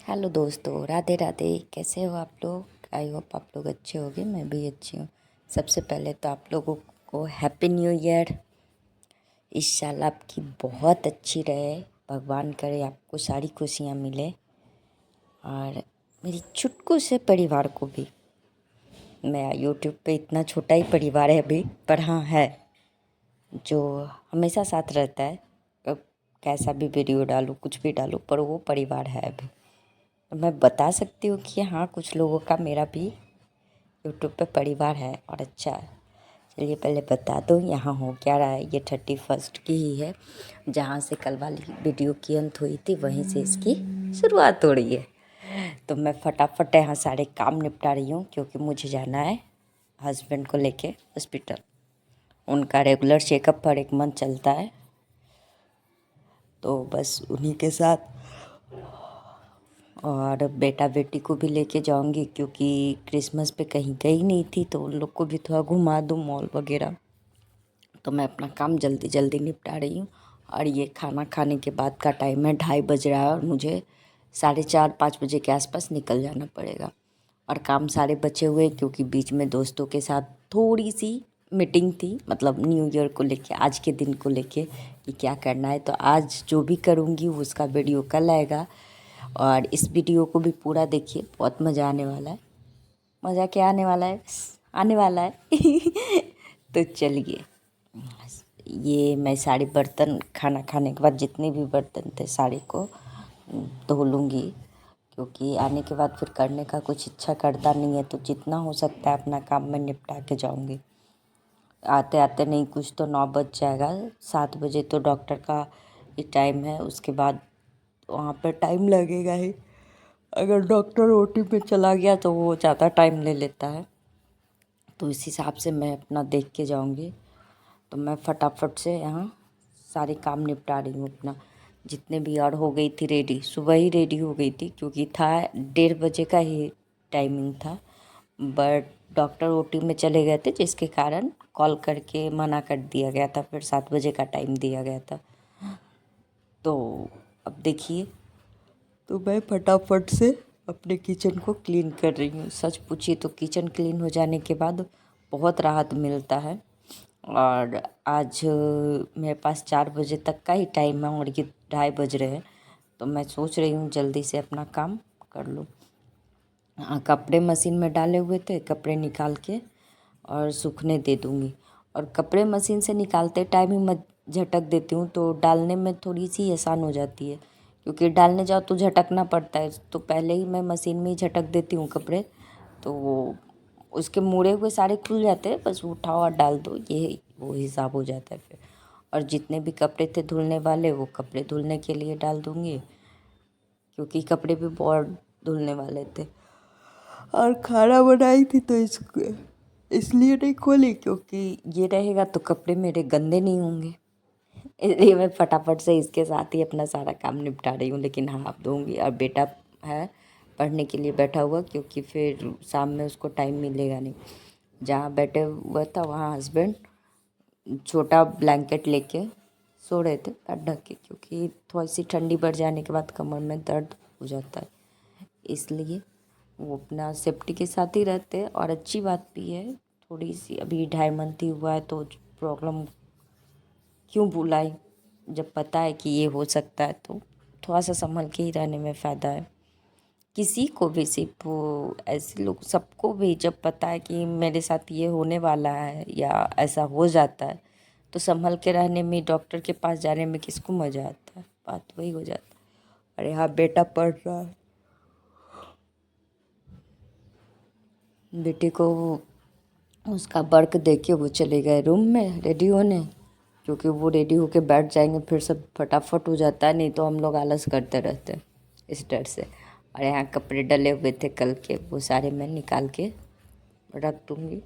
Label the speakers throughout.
Speaker 1: Hello दोस्तों, राधे राधे। कैसे हो आप लोग? आई होप आप लोग अच्छे होंगे। मैं भी अच्छी हूँ। सबसे पहले तो आप लोगों को हैप्पी न्यू ईयर। इस साल आपकी बहुत अच्छी रहे। भगवान करे आपको सारी खुशियाँ मिले। और मेरी छुटकू से परिवार को भी। मैं यूट्यूब पे इतना छोटा ही परिवार है अभी, पर हाँ है जो हमेशा साथ रहता है। अब कैसा भी वीडियो डालूँ, कुछ भी डालूँ, पर वो परिवार है अभी। मैं बता सकती हूँ कि हाँ, कुछ लोगों का मेरा भी यूट्यूब पे परिवार है और अच्छा है। चलिए पहले बता दो यहाँ हो क्या रहा है। ये 31 की ही है, जहाँ से कल वाली वीडियो की अंत हुई थी वहीं से इसकी शुरुआत हो रही है। तो मैं फटाफट यहाँ सारे काम निपटा रही हूँ, क्योंकि मुझे जाना है हस्बैंड को लेके हॉस्पिटल। उनका रेगुलर चेकअप पर एक मंथ चलता है, तो बस उन्हीं के साथ। और बेटा बेटी को भी लेके जाऊंगी, क्योंकि क्रिसमस पे कहीं गई नहीं थी, तो उन लोग को भी थोड़ा घुमा दूँ मॉल वगैरह। तो मैं अपना काम जल्दी जल्दी निपटा रही हूँ। और ये खाना खाने के बाद का टाइम है, 2:30 बज रहा है, और मुझे 4:30-5 बजे के आसपास निकल जाना पड़ेगा। और काम सारे बचे हुए, क्योंकि बीच में दोस्तों के साथ थोड़ी सी मीटिंग थी, मतलब न्यू ईयर को लेके, आज के दिन को लेके कि क्या करना है। तो आज जो भी करूँगी उसका वीडियो कल आएगा। और इस वीडियो को भी पूरा देखिए, बहुत मज़ा आने वाला है। मज़ा क्या आने वाला है, आने वाला है। तो चलिए, ये मैं सारे बर्तन, खाना खाने के बाद जितने भी बर्तन थे सारे को धो लूँगी, क्योंकि आने के बाद फिर करने का कुछ इच्छा करता नहीं है। तो जितना हो सकता है अपना काम मैं निपटा के जाऊँगी। आते आते नहीं कुछ तो 9 बज जाएगा। 7 बजे तो डॉक्टर का ही टाइम है, उसके बाद वहाँ पर टाइम लगेगा ही। अगर डॉक्टर ओटी पे चला गया तो वो ज़्यादा टाइम ले लेता है, तो इस हिसाब से मैं अपना देख के जाऊँगी। तो मैं फटाफट से यहाँ सारे काम निपटा रही हूँ अपना। जितने भी और हो गई थी रेडी, सुबह ही रेडी हो गई थी, क्योंकि था 1:30 बजे का ही टाइमिंग था। बट डॉक्टर ओटी में चले गए थे, जिसके कारण कॉल करके मना कर दिया गया था। फिर 7 बजे का टाइम दिया गया था। तो अब देखिए, तो मैं फटाफट से अपने किचन को क्लीन कर रही हूँ। सच पूछिए तो किचन क्लीन हो जाने के बाद बहुत राहत मिलता है। और आज मेरे पास 4 बजे तक का ही टाइम है, और ये 2:30 बज रहे हैं। तो मैं सोच रही हूँ जल्दी से अपना काम कर लूँ। कपड़े मशीन में डाले हुए थे, कपड़े निकाल के और सूखने दे दूँगी। और कपड़े मशीन से निकालते टाइम ही मैं झटक देती हूँ, तो डालने में थोड़ी सी आसान हो जाती है। क्योंकि डालने जाओ तो झटकना पड़ता है, तो पहले ही मैं मशीन में ही झटक देती हूँ कपड़े। तो वो उसके मुड़े हुए सारे खुल जाते हैं, बस उठाओ और डाल दो, ये वो हिसाब हो जाता है फिर। और जितने भी कपड़े थे धुलने वाले, वो कपड़े धुलने के लिए डाल दूँगी, क्योंकि कपड़े भी बहुत धुलने वाले थे। और खाना बनाई थी तो इसलिए नहीं खोली, क्योंकि ये रहेगा तो कपड़े मेरे गंदे नहीं होंगे। इसलिए मैं फटाफट से इसके साथ ही अपना सारा काम निपटा रही हूँ। लेकिन हाँ, आप दूँगी। और बेटा है पढ़ने के लिए बैठा हुआ, क्योंकि फिर शाम में उसको टाइम मिलेगा नहीं। जहाँ बैठे हुआ था वहाँ हस्बैंड छोटा ब्लैंकेट लेके सो रहे थे पैर ढक के, क्योंकि थोड़ी सी ठंडी बढ़ जाने के बाद कमर में दर्द हो जाता है। इसलिए वो अपना सेफ्टी के साथ ही रहते हैं। और अच्छी बात भी है, थोड़ी सी अभी 2.5 मंथ ही हुआ है, तो प्रॉब्लम क्यों बुलाई, जब पता है कि ये हो सकता है तो थोड़ा सा संभल के ही रहने में फ़ायदा है। किसी को भी, सिर्फ वो ऐसे लोग, सबको भी जब पता है कि मेरे साथ ये होने वाला है या ऐसा हो जाता है, तो संभल के रहने में, डॉक्टर के पास जाने में किसको मज़ा आता है। बात वही हो जाता है। अरे हाँ, बेटा पढ़ रहा है। बेटे को उसका वर्क दे के वो चले गए रूम में रेडी होने, क्योंकि वो रेडी होके बैठ जाएंगे फिर सब फटाफट हो जाता है, नहीं तो हम लोग आलस करते रहते हैं इस डर से। और यहाँ कपड़े डले हुए थे कल के, वो सारे मैं निकाल के रख दूँगी।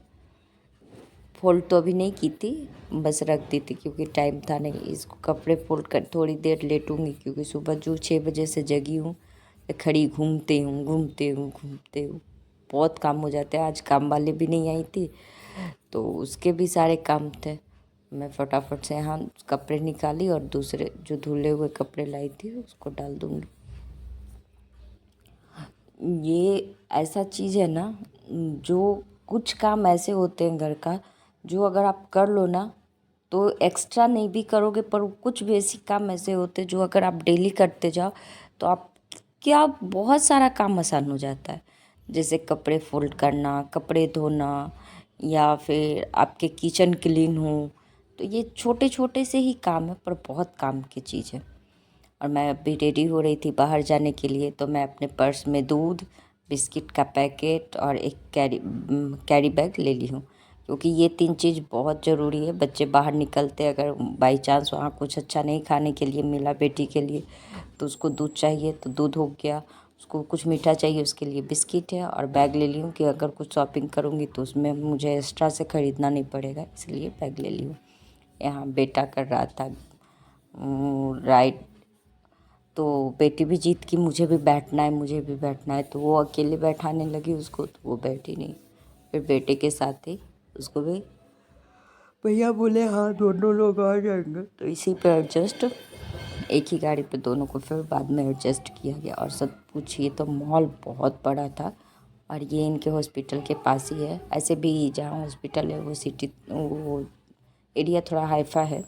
Speaker 1: फोल्ड तो अभी नहीं की थी, बस रख दी थी, क्योंकि टाइम था नहीं। इसको कपड़े फोल्ड कर थोड़ी देर लेटूँगी, क्योंकि सुबह जो 6 बजे से जगी हूँ, खड़ी घूमते हूँ। बहुत काम हो जाते हैं। आज काम वाली भी नहीं आई थी, तो उसके भी सारे काम थे। मैं फटाफट से यहाँ कपड़े निकाली और दूसरे जो धुले हुए कपड़े लाई थी उसको डाल दूँगी। ये ऐसा चीज़ है ना, जो कुछ काम ऐसे होते हैं घर का, जो अगर आप कर लो ना तो एक्स्ट्रा नहीं भी करोगे, पर कुछ बेसिक काम ऐसे होते हैं जो अगर आप डेली करते जाओ तो आप क्या बहुत सारा काम आसान हो जाता है। जैसे कपड़े फोल्ड करना, कपड़े धोना, या फिर आपके किचन क्लीन हो। तो ये छोटे छोटे से ही काम है, पर बहुत काम की चीज़ है। और मैं अभी रेडी हो रही थी बाहर जाने के लिए, तो मैं अपने पर्स में दूध, बिस्किट का पैकेट और एक कैरी बैग ले ली हूँ, क्योंकि ये 3 चीज़ बहुत ज़रूरी है। बच्चे बाहर निकलते, अगर बाई चांस वहाँ कुछ अच्छा नहीं खाने के लिए मिला बेटी के लिए, तो उसको दूध चाहिए तो दूध हो गया, उसको कुछ मीठा चाहिए उसके लिए बिस्किट है। और बैग ले ली हूँ कि अगर कुछ शॉपिंग करूँगी तो उसमें मुझे एक्स्ट्रा से ख़रीदना नहीं पड़ेगा, इसलिए बैग ले ली हूँ। यहाँ बेटा कर रहा था राइड, तो बेटी भी जीत की मुझे भी बैठना है, मुझे भी बैठना है, तो वो अकेले बैठाने लगी उसको, तो वो बैठी नहीं। फिर बेटे के साथ ही उसको भी भैया बोले हाँ दोनों लोग आ जाएंगे, तो इसी पे एडजस्ट, एक ही गाड़ी पे दोनों को फिर बाद में एडजस्ट किया गया। और सब पूछिए तो मॉल बहुत बड़ा था, और ये इनके हॉस्पिटल के पास ही है। ऐसे भी जहाँ हॉस्पिटल है वो सिटी, वो एरिया थोड़ा हाईफाई है।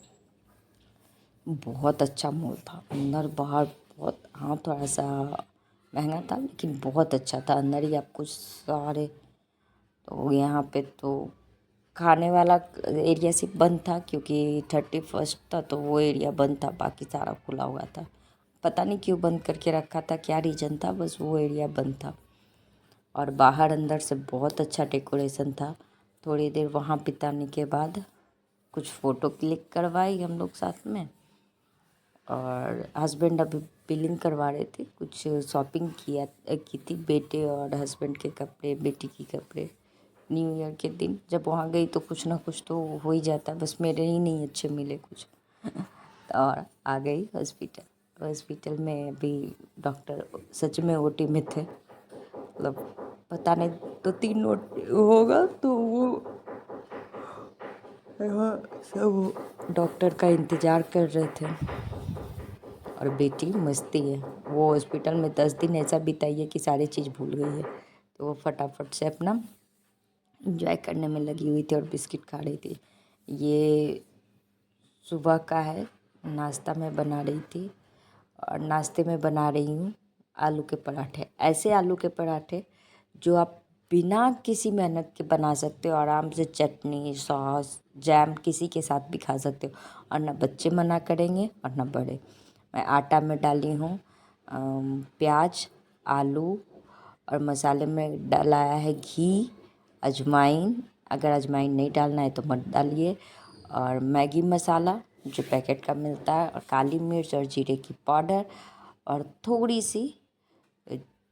Speaker 1: बहुत अच्छा मॉल था, अंदर बाहर बहुत, हाँ थोड़ा सा महंगा था लेकिन बहुत अच्छा था। अंदर ही आपको सारे, तो यहाँ पे तो खाने वाला एरिया सिर्फ बंद था, क्योंकि 31 था तो वो एरिया बंद था, बाकी सारा खुला हुआ था। पता नहीं क्यों बंद करके रखा था, क्या रीज़न था, बस वो एरिया बंद था। और बाहर अंदर से बहुत अच्छा डेकोरेशन था। थोड़ी देर वहाँ बिताने के बाद कुछ फ़ोटो क्लिक करवाई हम लोग साथ में, और हस्बैंड अभी बिलिंग करवा रहे थे। कुछ शॉपिंग की थी, बेटे और हस्बैंड के कपड़े, बेटी के कपड़े। न्यू ईयर के दिन जब वहाँ गई तो कुछ ना कुछ तो हो ही जाता, बस मेरे ही नहीं अच्छे मिले कुछ। और आ गई हॉस्पिटल। हॉस्पिटल में अभी डॉक्टर सच में ओटी में थे, मतलब पता नहीं 2-3 होगा, तो वो यहाँ सब डॉक्टर का इंतज़ार कर रहे थे। और बेटी मस्ती है, वो हॉस्पिटल में 10 दिन ऐसा बिताई है कि सारी चीज़ भूल गई है, तो वो फटाफट से अपना इंजॉय करने में लगी हुई थी और बिस्किट खा रही थी। ये सुबह का है, नाश्ता में बना रही थी, और नाश्ते में बना रही हूँ आलू के पराठे। ऐसे आलू के पराठे जो आप बिना किसी मेहनत के बना सकते हो, आराम से चटनी, सॉस, जैम किसी के साथ भी खा सकते हो, और ना बच्चे मना करेंगे और ना बड़े। मैं आटा में डाली हूँ प्याज, आलू, और मसाले में डाला है घी, अजवाइन, अगर अजवाइन नहीं डालना है तो मत डालिए, और मैगी मसाला जो पैकेट का मिलता है, और काली मिर्च और जीरे की पाउडर, और थोड़ी सी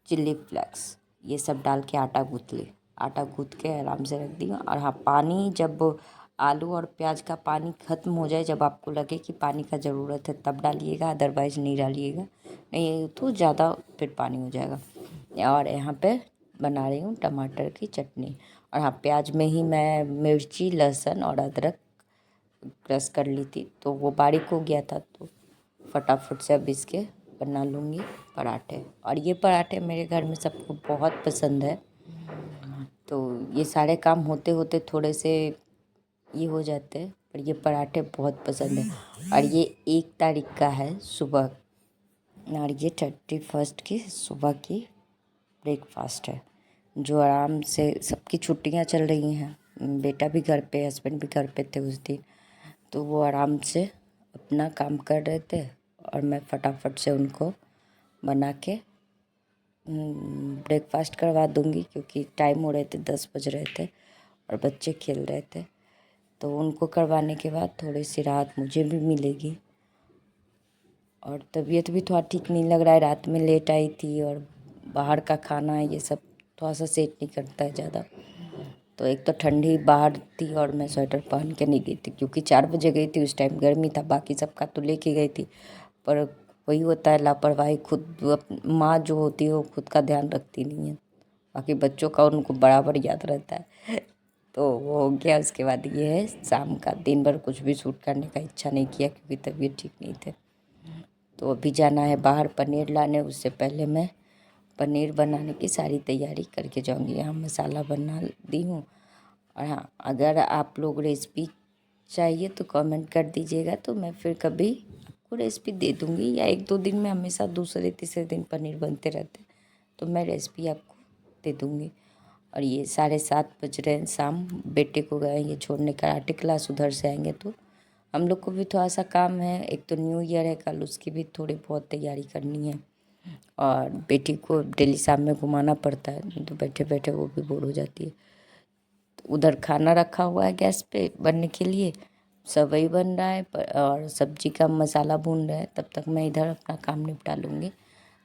Speaker 1: चिल्ली फ्लेक्स, ये सब डाल के आटा गूँथ ली। आटा गूँथ के आराम से रख दी। और हाँ, पानी जब आलू और प्याज का पानी ख़त्म हो जाए, जब आपको लगे कि पानी का ज़रूरत है तब डालिएगा, अदरवाइज़ नहीं डालिएगा, नहीं तो ज़्यादा फिर पानी हो जाएगा। और यहाँ पे बना रही हूँ टमाटर की चटनी। और हाँ, प्याज में ही मैं मिर्ची, लहसुन और अदरक क्रश कर ली थी, तो वो बारीक हो गया था, तो फटाफट से अब इसके बना लूँगी पराठे। और ये पराठे मेरे घर में सबको बहुत पसंद है, तो ये सारे काम होते होते थोड़े से ये हो जाते हैं, पर ये पराठे बहुत पसंद है। और ये 1 तारीख का है सुबह, और ये 31 की सुबह की ब्रेकफास्ट है, जो आराम से, सबकी छुट्टियां चल रही हैं, बेटा भी घर पे, हस्बैंड भी घर पे थे उस दिन, तो वो आराम से अपना काम कर रहे थे, और मैं फटाफट से उनको बना के ब्रेकफास्ट करवा दूंगी, क्योंकि टाइम हो रहे थे 10 बज रहे थे और बच्चे खेल रहे थे, तो उनको करवाने के बाद थोड़ी सी राहत मुझे भी मिलेगी। और तबीयत भी थोड़ा ठीक नहीं लग रहा है, रात में लेट आई थी, और बाहर का खाना ये सब थोड़ा सा सेट नहीं करता है ज़्यादा। तो एक तो ठंडी बाहर थी, और मैं स्वेटर पहन के नहीं गई थी, क्योंकि 4 बजे गई थी, उस टाइम गर्मी था, बाकी सबका तो लेके गई थी, पर वही होता है लापरवाही, खुद माँ जो होती है वो खुद का ध्यान रखती नहीं है, बाकी बच्चों का उनको बराबर याद रहता है। तो वो हो गया। उसके बाद ये है शाम का, दिन भर कुछ भी शूट करने का इच्छा नहीं किया, क्योंकि तबीयत ठीक नहीं थे। तो अभी जाना है बाहर पनीर लाने, उससे पहले मैं पनीर बनाने की सारी तैयारी करके जाऊंगी। यहाँ मसाला बना दी हूँ। और हाँ, अगर आप लोग रेसिपी चाहिए तो कमेंट कर दीजिएगा, तो मैं फिर कभी आपको रेसिपी दे दूँगी, या 1-2 दिन में हमेशा दूसरे तीसरे दिन पनीर बनते रहते हैं तो मैं रेसिपी आपको दे दूँगी। और ये 7:30 बज रहे हैं शाम, बेटे को गए ये छोड़ने कराटे क्लास, उधर से आएंगे तो हम लोग को भी थोड़ा सा काम है। एक तो न्यू ईयर है कल, उसकी भी थोड़ी बहुत तैयारी करनी है, और बेटी को डेली शाम में घुमाना पड़ता है, तो बैठे बैठे वो भी बोर हो जाती है। तो उधर खाना रखा हुआ है गैस पे बनने के लिए, सेवई बन रहा है और सब्जी का मसाला भून रहा है। तब तक मैं इधर अपना काम निपटा लूँगी।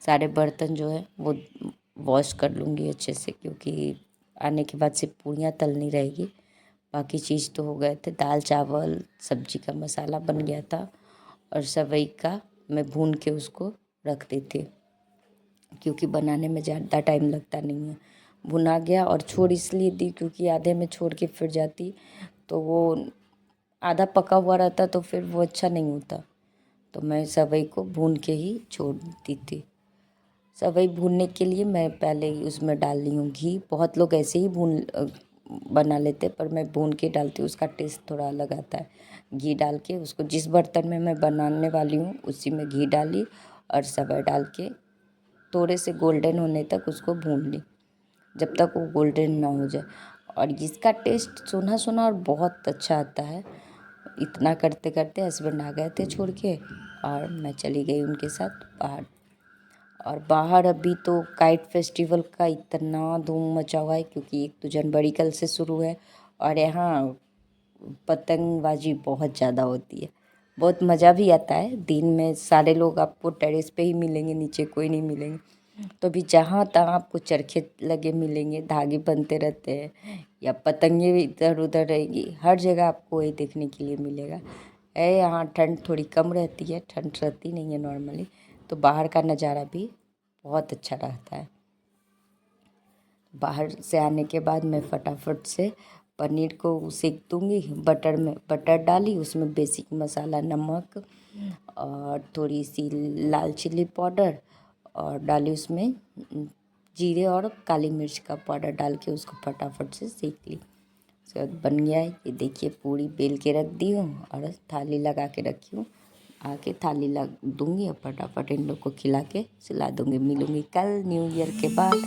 Speaker 1: सारे बर्तन जो है वो वॉश कर लूँगी अच्छे से, क्योंकि आने के बाद सिर्फ पूरियाँ तलनी रहेगी, बाकी चीज़ तो हो गए थे। दाल चावल सब्जी का मसाला बन गया था, और सेवई का मैं भून के उसको रख देती, क्योंकि बनाने में ज़्यादा टाइम लगता नहीं है। भुना गया, और छोड़ इसलिए दी क्योंकि आधे में छोड़ के फिर जाती तो वो आधा पका हुआ रहता तो फिर वो अच्छा नहीं होता, तो मैं सेवई को भून के ही छोड़ दी थी। सेवई भूनने के लिए मैं पहले ही उसमें डाल ली हूँ घी। बहुत लोग ऐसे ही बना लेते, पर मैं भून के डालती हूँ, उसका टेस्ट थोड़ा अलग आता है। घी डाल के उसको जिस बर्तन में मैं बनाने वाली हूँ उसी में घी डाली, और सेवई डाल के थोड़े से गोल्डन होने तक उसको भून ली, जब तक वो गोल्डन ना हो जाए। और इसका टेस्ट सोना सोना और बहुत अच्छा आता है। इतना करते करते हस्बैंड आ गए थे छोड़ के, और मैं चली गई उनके साथ बाहर। और बाहर अभी तो काइट फेस्टिवल का इतना धूम मचा हुआ है, क्योंकि 1 तो जनवरी कल से शुरू है, और यहाँ पतंगबाजी बहुत ज़्यादा होती है। बहुत मज़ा भी आता है। दिन में सारे लोग आपको टेरेस पे ही मिलेंगे, नीचे कोई नहीं मिलेंगे। तो अभी जहाँ तहाँ आपको चरखे लगे मिलेंगे, धागे बनते रहते हैं, या पतंगे भी इधर उधर रहेगी, हर जगह आपको वही देखने के लिए मिलेगा। यहाँ ठंड थोड़ी कम रहती है, ठंड रहती नहीं है नॉर्मली, तो बाहर का नज़ारा भी बहुत अच्छा रहता है। बाहर से आने के बाद मैं फटाफट से पनीर को सेक दूँगी बटर में। बटर डाली, उसमें बेसिक मसाला नमक और थोड़ी सी लाल चिल्ली पाउडर, और डाली उसमें जीरे और काली मिर्च का पाउडर डाल के उसको फटाफट से सेक ली। उसके बाद बन गया है ये, देखिए पूरी बेल के रख दी हूँ और थाली लगा के रखी हूँ। आके थाली लग दूँगी और फटाफट इन लोग को खिला के सुला दूँगी। मिलूँगी कल न्यू ईयर के बाद।